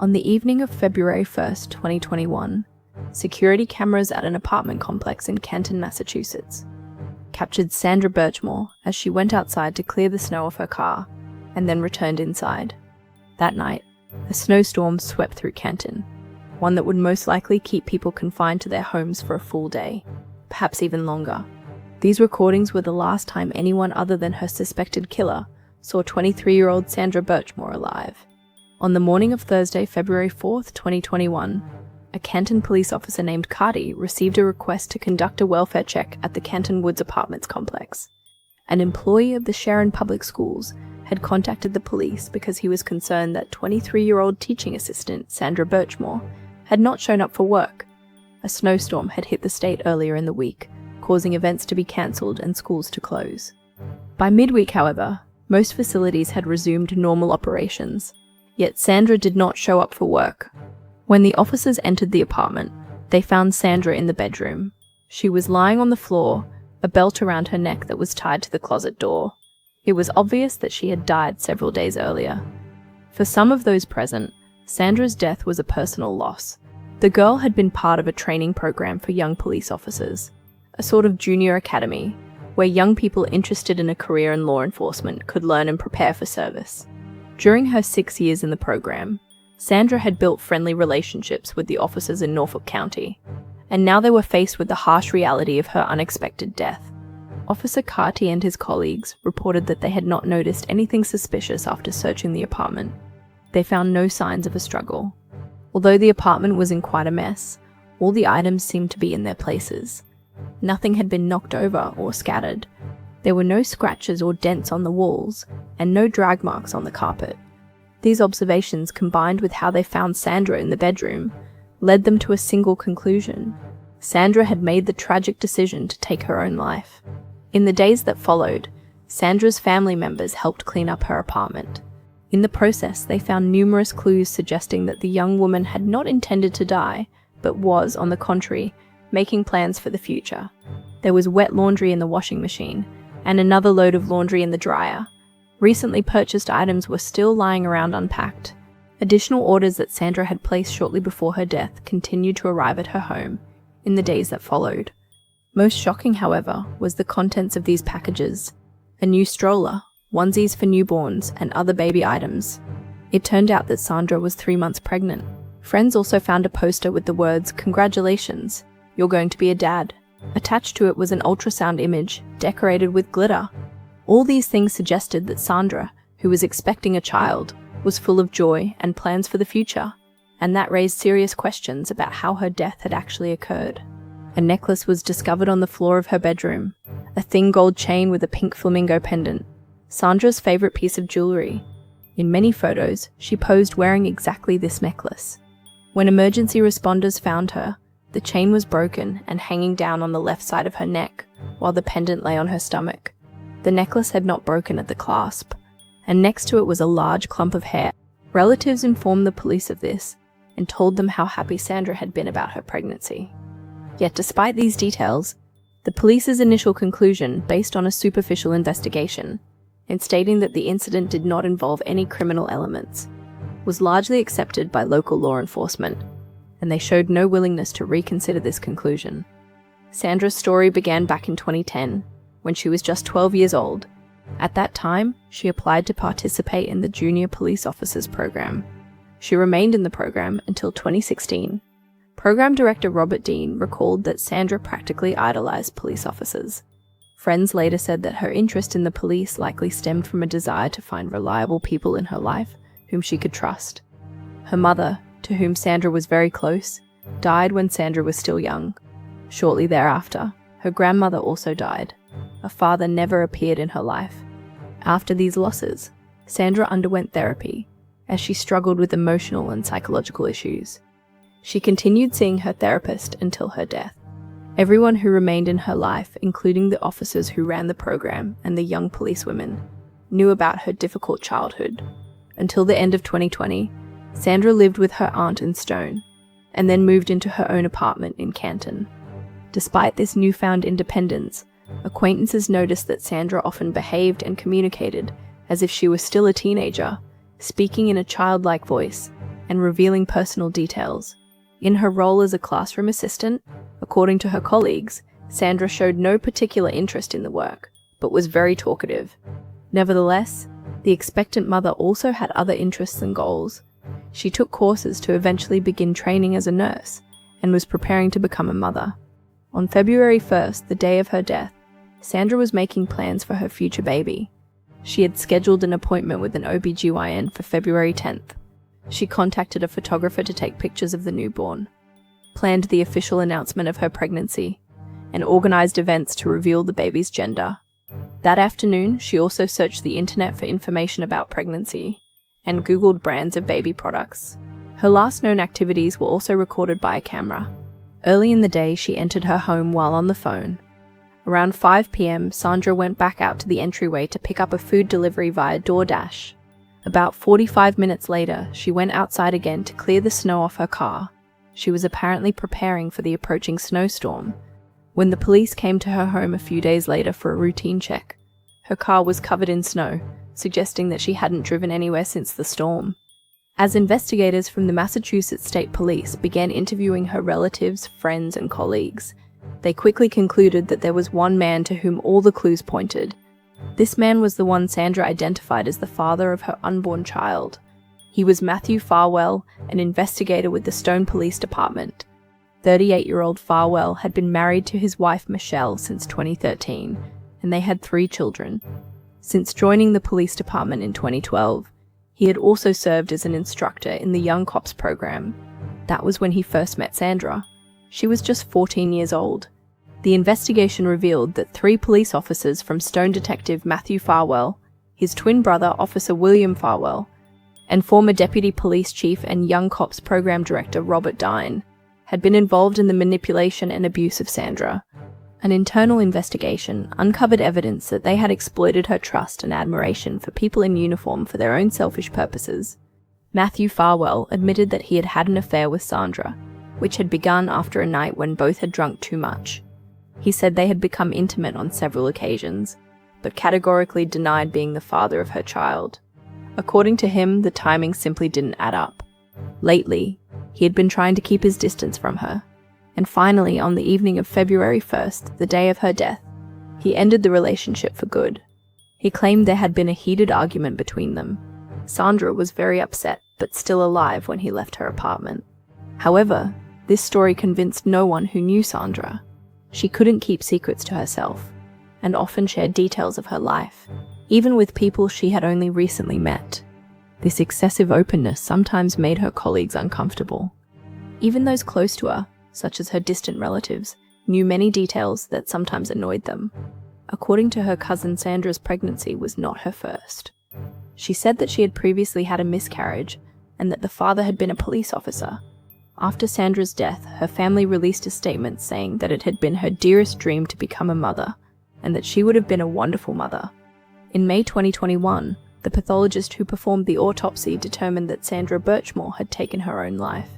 On the evening of February 1st, 2021, security cameras at an apartment complex in Canton, Massachusetts, captured Sandra Birchmore as she went outside to clear the snow off her car and then returned inside. That night, a snowstorm swept through Canton, one that would most likely keep people confined to their homes for a full day, perhaps even longer. These recordings were the last time anyone other than her suspected killer saw 23-year-old Sandra Birchmore alive. On the morning of Thursday, February 4th, 2021, a Canton police officer named Carty received a request to conduct a welfare check at the Canton Woods Apartments complex. An employee of the Sharon Public Schools had contacted the police because he was concerned that 23-year-old teaching assistant Sandra Birchmore had not shown up for work. A snowstorm had hit the state earlier in the week, causing events to be cancelled and schools to close. By midweek, however, most facilities had resumed normal operations. Yet Sandra did not show up for work. When the officers entered the apartment, they found Sandra in the bedroom. She was lying on the floor, a belt around her neck that was tied to the closet door. It was obvious that she had died several days earlier. For some of those present, Sandra's death was a personal loss. The girl had been part of a training program for young police officers, a sort of junior academy, where young people interested in a career in law enforcement could learn and prepare for service. During her 6 years in the program, Sandra had built friendly relationships with the officers in Norfolk County, and now they were faced with the harsh reality of her unexpected death. Officer Carty and his colleagues reported that they had not noticed anything suspicious after searching the apartment. They found no signs of a struggle. Although the apartment was in quite a mess, all the items seemed to be in their places. Nothing had been knocked over or scattered. There were no scratches or dents on the walls, and no drag marks on the carpet. These observations, combined with how they found Sandra in the bedroom, led them to a single conclusion. Sandra had made the tragic decision to take her own life. In the days that followed, Sandra's family members helped clean up her apartment. In the process, they found numerous clues suggesting that the young woman had not intended to die, but was, on the contrary, making plans for the future. There was wet laundry in the washing machine, and another load of laundry in the dryer. Recently purchased items were still lying around unpacked. Additional orders that Sandra had placed shortly before her death continued to arrive at her home in the days that followed. Most shocking, however, was the contents of these packages: a new stroller, onesies for newborns, and other baby items. It turned out that Sandra was 3 months pregnant. Friends also found a poster with the words, "Congratulations, you're going to be a dad." Attached to it was an ultrasound image, decorated with glitter. All these things suggested that Sandra, who was expecting a child, was full of joy and plans for the future, and that raised serious questions about how her death had actually occurred. A necklace was discovered on the floor of her bedroom, a thin gold chain with a pink flamingo pendant, Sandra's favorite piece of jewelry. In many photos, she posed wearing exactly this necklace. When emergency responders found her, the chain was broken and hanging down on the left side of her neck, while the pendant lay on her stomach. The necklace had not broken at the clasp, and next to it was a large clump of hair. Relatives informed the police of this and told them how happy Sandra had been about her pregnancy. Yet despite these details, the police's initial conclusion, based on a superficial investigation, in stating that the incident did not involve any criminal elements, was largely accepted by local law enforcement, and they showed no willingness to reconsider this conclusion. Sandra's story began back in 2010, when she was just 12 years old. At that time, she applied to participate in the Junior Police Officers Program. She remained in the program until 2016. Program Director Robert Dean recalled that Sandra practically idolized police officers. Friends later said that her interest in the police likely stemmed from a desire to find reliable people in her life whom she could trust. Her mother, to whom Sandra was very close, died when Sandra was still young. Shortly thereafter, her grandmother also died. A father never appeared in her life. After these losses, Sandra underwent therapy, as she struggled with emotional and psychological issues. She continued seeing her therapist until her death. Everyone who remained in her life, including the officers who ran the program and the young policewomen, knew about her difficult childhood. Until the end of 2020, Sandra lived with her aunt in Stoughton, and then moved into her own apartment in Canton. Despite this newfound independence, acquaintances noticed that Sandra often behaved and communicated as if she was still a teenager, speaking in a childlike voice and revealing personal details. In her role as a classroom assistant, according to her colleagues, Sandra showed no particular interest in the work, but was very talkative. Nevertheless, the expectant mother also had other interests and goals. She took courses to eventually begin training as a nurse and was preparing to become a mother. On February 1st, the day of her death, Sandra was making plans for her future baby. She had scheduled an appointment with an OB/GYN for February 10th. She contacted a photographer to take pictures of the newborn, planned the official announcement of her pregnancy, and organized events to reveal the baby's gender. That afternoon, she also searched the internet for information about pregnancy and Googled brands of baby products. Her last known activities were also recorded by a camera. Early in the day, she entered her home while on the phone. Around 5 p.m., Sandra went back out to the entryway to pick up a food delivery via DoorDash. About 45 minutes later, she went outside again to clear the snow off her car. She was apparently preparing for the approaching snowstorm. When the police came to her home a few days later for a routine check, her car was covered in snow, suggesting that she hadn't driven anywhere since the storm. As investigators from the Massachusetts State Police began interviewing her relatives, friends, and colleagues, they quickly concluded that there was one man to whom all the clues pointed. This man was the one Sandra identified as the father of her unborn child. He was Matthew Farwell, an investigator with the Stoughton Police Department. 38-year-old Farwell had been married to his wife Michelle since 2013, and they had 3 children. Since joining the police department in 2012, he had also served as an instructor in the Young Cops program. That was when he first met Sandra. She was just 14 years old. The investigation revealed that 3 police officers from Stoughton Detective Matthew Farwell, his twin brother Officer William Farwell, and former Deputy Police Chief and Young Cops Program Director Robert Dine had been involved in the manipulation and abuse of Sandra. An internal investigation uncovered evidence that they had exploited her trust and admiration for people in uniform for their own selfish purposes. Matthew Farwell admitted that he had had an affair with Sandra, which had begun after a night when both had drunk too much. He said they had become intimate on several occasions, but categorically denied being the father of her child. According to him, the timing simply didn't add up. Lately, he had been trying to keep his distance from her, and finally, on the evening of February 1st, the day of her death, he ended the relationship for good. He claimed there had been a heated argument between them. Sandra was very upset, but still alive when he left her apartment. However, this story convinced no one who knew Sandra. She couldn't keep secrets to herself, and often shared details of her life, even with people she had only recently met. This excessive openness sometimes made her colleagues uncomfortable. Even those close to her, such as her distant relatives, knew many details that sometimes annoyed them. According to her cousin, Sandra's pregnancy was not her first. She said that she had previously had a miscarriage and that the father had been a police officer. After Sandra's death, her family released a statement saying that it had been her dearest dream to become a mother, and that she would have been a wonderful mother. In May 2021, the pathologist who performed the autopsy determined that Sandra Birchmore had taken her own life.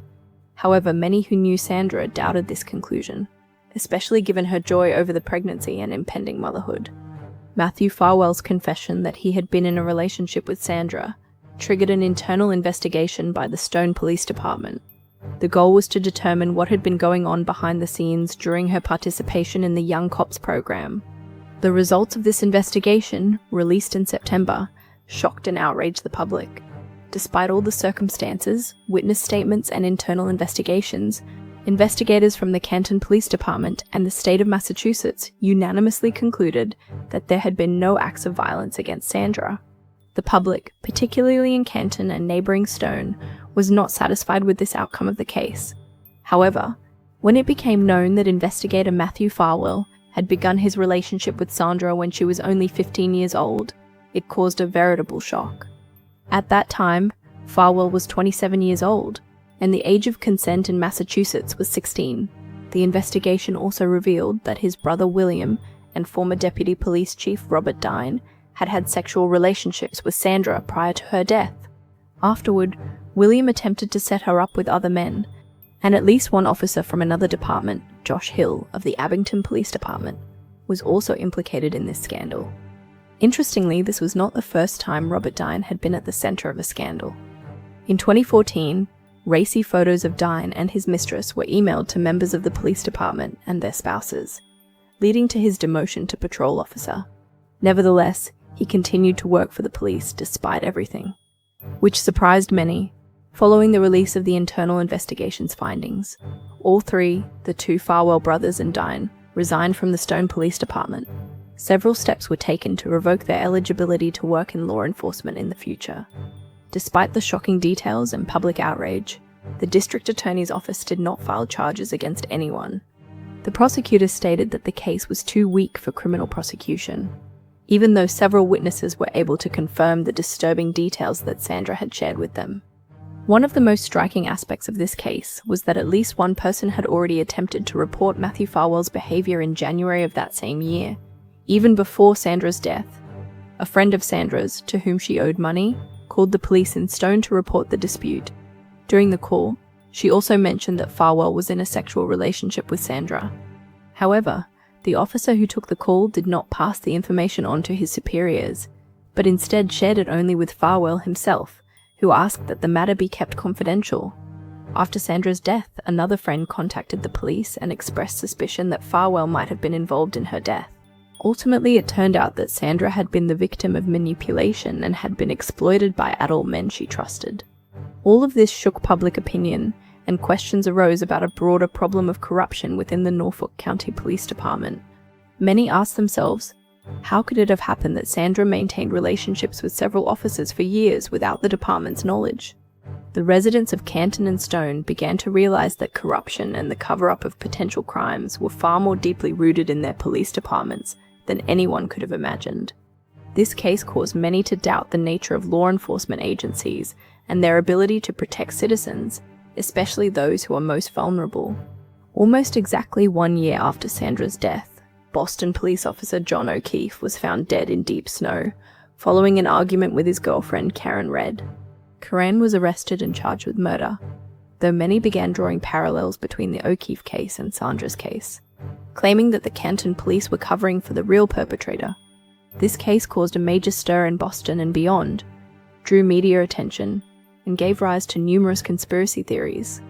However, many who knew Sandra doubted this conclusion, especially given her joy over the pregnancy and impending motherhood. Matthew Farwell's confession that he had been in a relationship with Sandra triggered an internal investigation by the Stoughton Police Department. The goal was to determine what had been going on behind the scenes during her participation in the Young Cops program. The results of this investigation, released in September, shocked and outraged the public. Despite all the circumstances, witness statements, and internal investigations, investigators from the Canton Police Department and the state of Massachusetts unanimously concluded that there had been no acts of violence against Sandra. The public, particularly in Canton and neighboring Stoughton, was not satisfied with this outcome of the case. However, when it became known that investigator Matthew Farwell had begun his relationship with Sandra when she was only 15 years old, it caused a veritable shock. At that time, Farwell was 27 years old, and the age of consent in Massachusetts was 16. The investigation also revealed that his brother William and former Deputy Police Chief Robert Dine had had sexual relationships with Sandra prior to her death. Afterward, William attempted to set her up with other men, and at least one officer from another department, Josh Hill of the Abington Police Department, was also implicated in this scandal. Interestingly, this was not the first time Robert Dine had been at the center of a scandal. In 2014, Racy photos of Dine and his mistress were emailed to members of the police department and their spouses, leading to his demotion to patrol officer. Nevertheless, he continued to work for the police despite everything, which surprised many. Following the release of the internal investigation's findings, all three, the two Farwell brothers and Dine, resigned from the Stoughton Police Department. Several steps were taken to revoke their eligibility to work in law enforcement in the future. Despite the shocking details and public outrage, the district attorney's office did not file charges against anyone. The prosecutors stated that the case was too weak for criminal prosecution, even though several witnesses were able to confirm the disturbing details that Sandra had shared with them. One of the most striking aspects of this case was that at least one person had already attempted to report Matthew Farwell's behavior in January of that same year, even before Sandra's death. A friend of Sandra's, to whom she owed money, called the police in Stoughton to report the dispute. During the call, she also mentioned that Farwell was in a sexual relationship with Sandra. However, the officer who took the call did not pass the information on to his superiors, but instead shared it only with Farwell himself, who asked that the matter be kept confidential. After Sandra's death, another friend contacted the police and expressed suspicion that Farwell might have been involved in her death. Ultimately, it turned out that Sandra had been the victim of manipulation and had been exploited by adult men she trusted. All of this shook public opinion, and questions arose about a broader problem of corruption within the Norfolk County Police Department. Many asked themselves, how could it have happened that Sandra maintained relationships with several officers for years without the department's knowledge? The residents of Canton and Stoughton began to realize that corruption and the cover-up of potential crimes were far more deeply rooted in their police departments than anyone could have imagined. This case caused many to doubt the nature of law enforcement agencies and their ability to protect citizens, especially those who are most vulnerable. Almost exactly 1 year after Sandra's death, Boston police officer John O'Keefe was found dead in deep snow, following an argument with his girlfriend Karen Red. Karen was arrested and charged with murder, though many began drawing parallels between the O'Keefe case and Sandra's case, claiming that the Canton police were covering for the real perpetrator. This case caused a major stir in Boston and beyond, drew media attention, and gave rise to numerous conspiracy theories.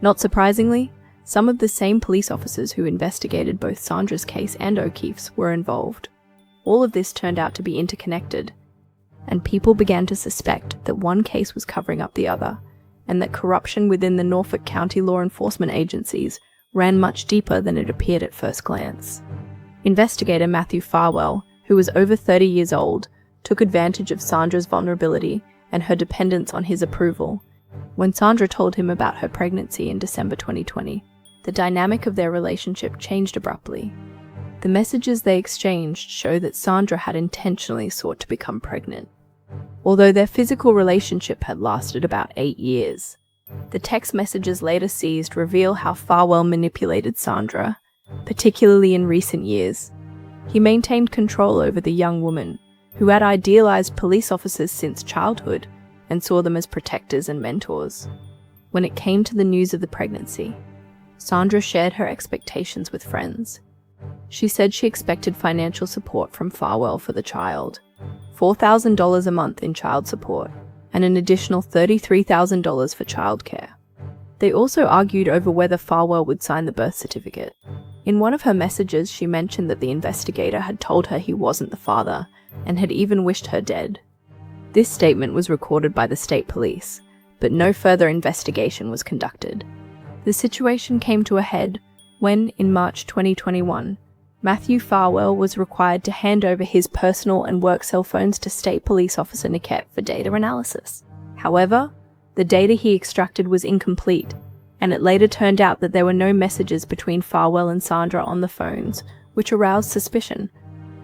Not surprisingly, some of the same police officers who investigated both Sandra's case and O'Keefe's were involved. All of this turned out to be interconnected, and people began to suspect that one case was covering up the other, and that corruption within the Norfolk County law enforcement agencies ran much deeper than it appeared at first glance. Investigator Matthew Farwell, who was over 30 years old, took advantage of Sandra's vulnerability and her dependence on his approval. When Sandra told him about her pregnancy in December 2020, the dynamic of their relationship changed abruptly. The messages they exchanged show that Sandra had intentionally sought to become pregnant. Although their physical relationship had lasted about 8 years, the text messages later seized reveal how Farwell manipulated Sandra, particularly in recent years. He maintained control over the young woman, who had idealized police officers since childhood and saw them as protectors and mentors. When it came to the news of the pregnancy, Sandra shared her expectations with friends. She said she expected financial support from Farwell for the child, $4,000 a month in child support, and an additional $33,000 for childcare. They also argued over whether Farwell would sign the birth certificate. In one of her messages, she mentioned that the investigator had told her he wasn't the father, and had even wished her dead. This statement was recorded by the state police, but no further investigation was conducted. The situation came to a head when, in March 2021, Matthew Farwell was required to hand over his personal and work cell phones to State Police Officer Niquette for data analysis. However, the data he extracted was incomplete, and it later turned out that there were no messages between Farwell and Sandra on the phones, which aroused suspicion.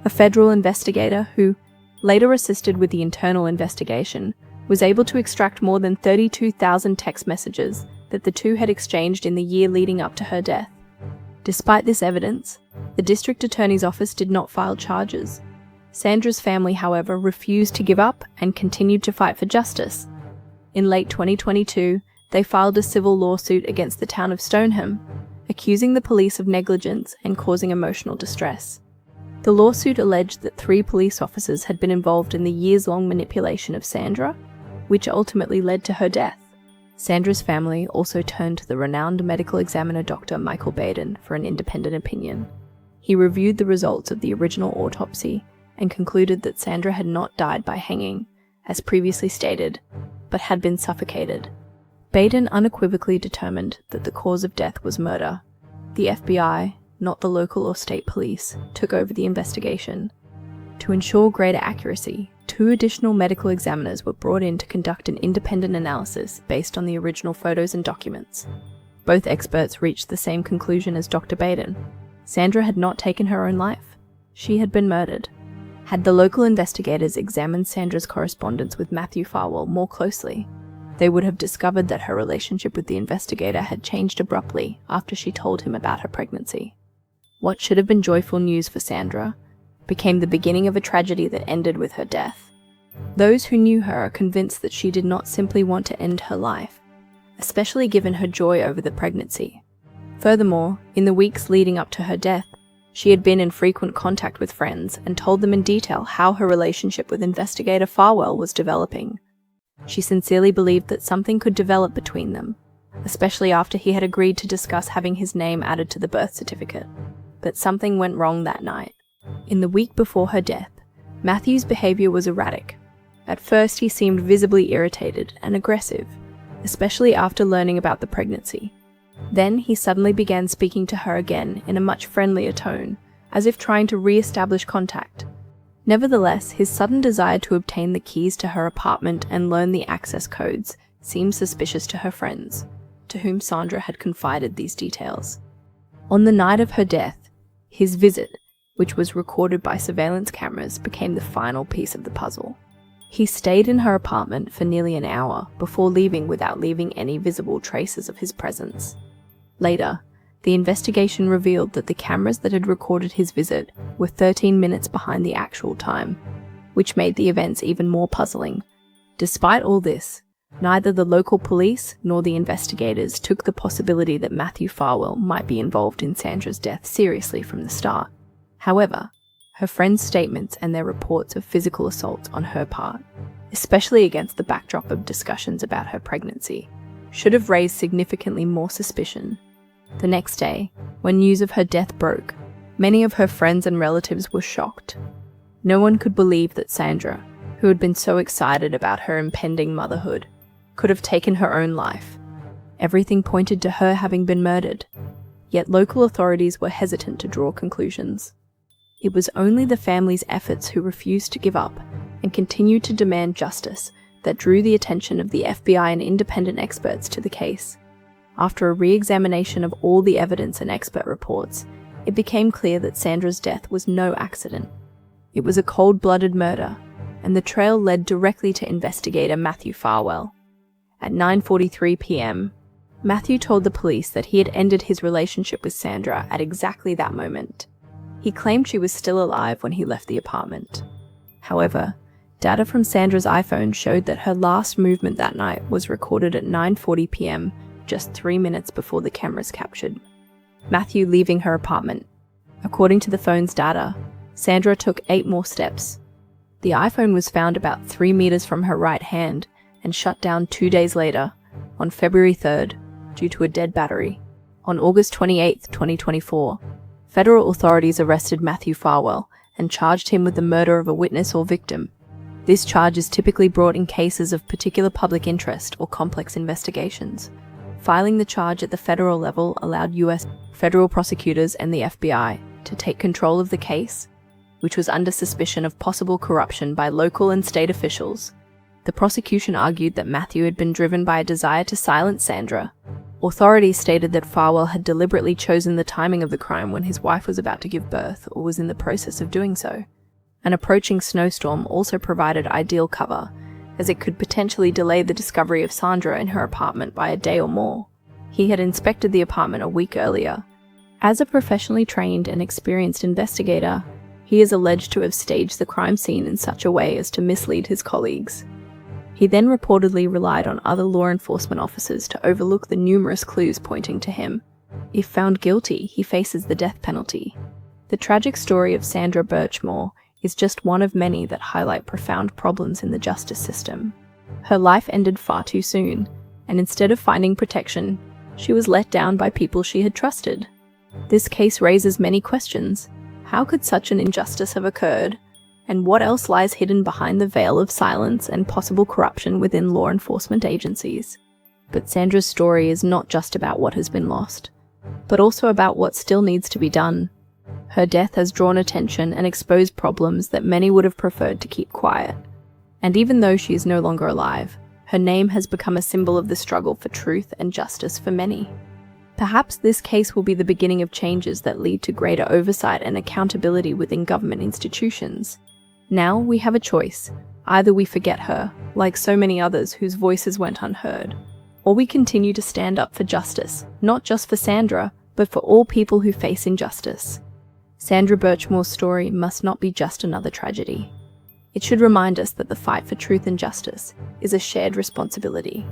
A federal investigator who later assisted with the internal investigation was able to extract more than 32,000 text messages that the two had exchanged in the year leading up to her death. Despite this evidence, the district attorney's office did not file charges. Sandra's family, however, refused to give up and continued to fight for justice. In late 2022, they filed a civil lawsuit against the town of Stoneham, accusing the police of negligence and causing emotional distress. The lawsuit alleged that 3 police officers had been involved in the years-long manipulation of Sandra, which ultimately led to her death. Sandra's family also turned to the renowned medical examiner Dr. Michael Baden for an independent opinion. He reviewed the results of the original autopsy and concluded that Sandra had not died by hanging, as previously stated, but had been suffocated. Baden unequivocally determined that the cause of death was murder. The FBI, not the local or state police, took over the investigation. To ensure greater accuracy, 2 additional medical examiners were brought in to conduct an independent analysis based on the original photos and documents. Both experts reached the same conclusion as Dr. Baden. Sandra had not taken her own life. She had been murdered. Had the local investigators examined Sandra's correspondence with Matthew Farwell more closely, they would have discovered that her relationship with the investigator had changed abruptly after she told him about her pregnancy. What should have been joyful news for Sandra became the beginning of a tragedy that ended with her death. Those who knew her are convinced that she did not simply want to end her life, especially given her joy over the pregnancy. Furthermore, in the weeks leading up to her death, she had been in frequent contact with friends and told them in detail how her relationship with investigator Farwell was developing. She sincerely believed that something could develop between them, especially after he had agreed to discuss having his name added to the birth certificate. But something went wrong that night. In the week before her death, Matthew's behavior was erratic. At first, he seemed visibly irritated and aggressive, especially after learning about the pregnancy. Then he suddenly began speaking to her again in a much friendlier tone, as if trying to re-establish contact. Nevertheless, his sudden desire to obtain the keys to her apartment and learn the access codes seemed suspicious to her friends, to whom Sandra had confided these details. On the night of her death, his visit, which was recorded by surveillance cameras, became the final piece of the puzzle. He stayed in her apartment for nearly an hour before leaving without leaving any visible traces of his presence. Later, the investigation revealed that the cameras that had recorded his visit were 13 minutes behind the actual time, which made the events even more puzzling. Despite all this, neither the local police nor the investigators took the possibility that Matthew Farwell might be involved in Sandra's death seriously from the start. However, her friends' statements and their reports of physical assault on her part, especially against the backdrop of discussions about her pregnancy, should have raised significantly more suspicion. The next day, when news of her death broke, many of her friends and relatives were shocked. No one could believe that Sandra, who had been so excited about her impending motherhood, could have taken her own life. Everything pointed to her having been murdered, yet local authorities were hesitant to draw conclusions. It was only the family's efforts who refused to give up and continued to demand justice that drew the attention of the FBI and independent experts to the case. After a re-examination of all the evidence and expert reports, it became clear that Sandra's death was no accident. It was a cold-blooded murder, and the trail led directly to investigator Matthew Farwell. At 9:43 p.m., Matthew told the police that he had ended his relationship with Sandra at exactly that moment. He claimed she was still alive when he left the apartment. However, data from Sandra's iPhone showed that her last movement that night was recorded at 9:40 p.m., just 3 minutes before the cameras captured Matthew leaving her apartment. According to the phone's data, Sandra took 8 more steps. The iPhone was found about 3 meters from her right hand and shut down 2 days later, on February 3rd, due to a dead battery. On August 28, 2024, federal authorities arrested Matthew Farwell and charged him with the murder of a witness or victim. This charge is typically brought in cases of particular public interest or complex investigations. Filing the charge at the federal level allowed U.S. federal prosecutors and the FBI to take control of the case, which was under suspicion of possible corruption by local and state officials. The prosecution argued that Matthew had been driven by a desire to silence Sandra. Authorities stated that Farwell had deliberately chosen the timing of the crime when his wife was about to give birth or was in the process of doing so. An approaching snowstorm also provided ideal cover, as it could potentially delay the discovery of Sandra in her apartment by a day or more. He had inspected the apartment a week earlier. As a professionally trained and experienced investigator, he is alleged to have staged the crime scene in such a way as to mislead his colleagues. He then reportedly relied on other law enforcement officers to overlook the numerous clues pointing to him. If found guilty, he faces the death penalty. The tragic story of Sandra Birchmore is just one of many that highlight profound problems in the justice system. Her life ended far too soon, and instead of finding protection, she was let down by people she had trusted. This case raises many questions. How could such an injustice have occurred? And what else lies hidden behind the veil of silence and possible corruption within law enforcement agencies? But Sandra's story is not just about what has been lost, but also about what still needs to be done. Her death has drawn attention and exposed problems that many would have preferred to keep quiet. And even though she is no longer alive, her name has become a symbol of the struggle for truth and justice for many. Perhaps this case will be the beginning of changes that lead to greater oversight and accountability within government institutions. Now we have a choice. Either we forget her, like so many others whose voices went unheard, or we continue to stand up for justice, not just for Sandra, but for all people who face injustice. Sandra Birchmore's story must not be just another tragedy. It should remind us that the fight for truth and justice is a shared responsibility.